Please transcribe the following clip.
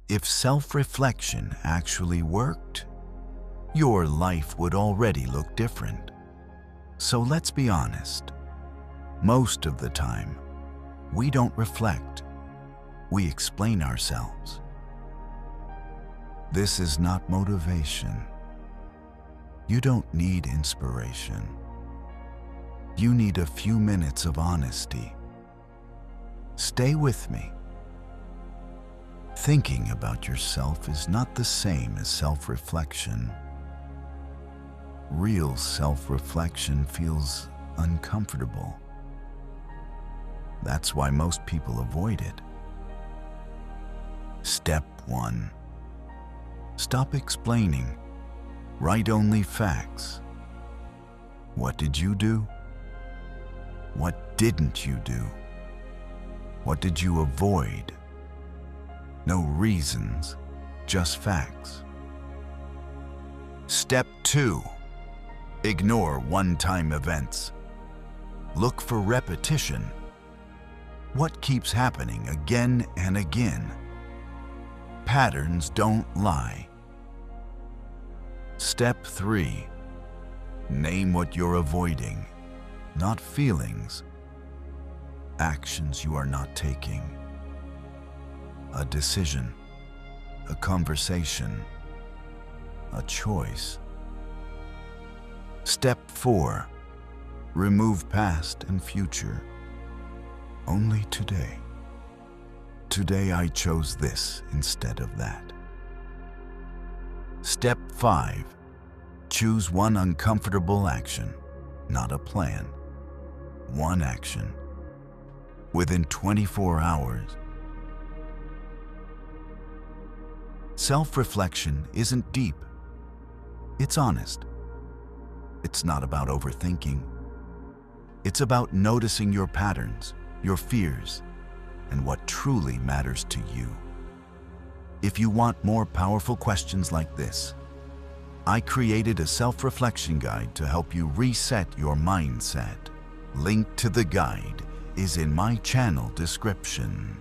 If self-reflection actually worked, your life would already look different. So let's be honest. Most of the time, we don't reflect. We explain ourselves. This is not motivation. You don't need inspiration. You need a few minutes of honesty. Stay with me. Thinking about yourself is not the same as self-reflection. Real self-reflection feels uncomfortable. That's why most people avoid it. Step 1. Stop explaining. Write only facts. What did you do? What didn't you do? What did you avoid? No reasons, just facts. Step 2. Ignore one-time events. Look for repetition. What keeps happening again and again? Patterns don't lie. Step 3. Name what you're avoiding, not feelings. Actions you are not taking. A decision, a conversation, a choice. Step 4. Remove past and future. Only today. Today I chose this instead of that. Step 5. Choose one uncomfortable action, not a plan. One action. Within 24 hours. Self-reflection isn't deep. It's honest. It's not about overthinking. It's about noticing your patterns, your fears, and what truly matters to you. If you want more powerful questions like this, I created a self-reflection guide to help you reset your mindset. Link to the guide is in my channel description.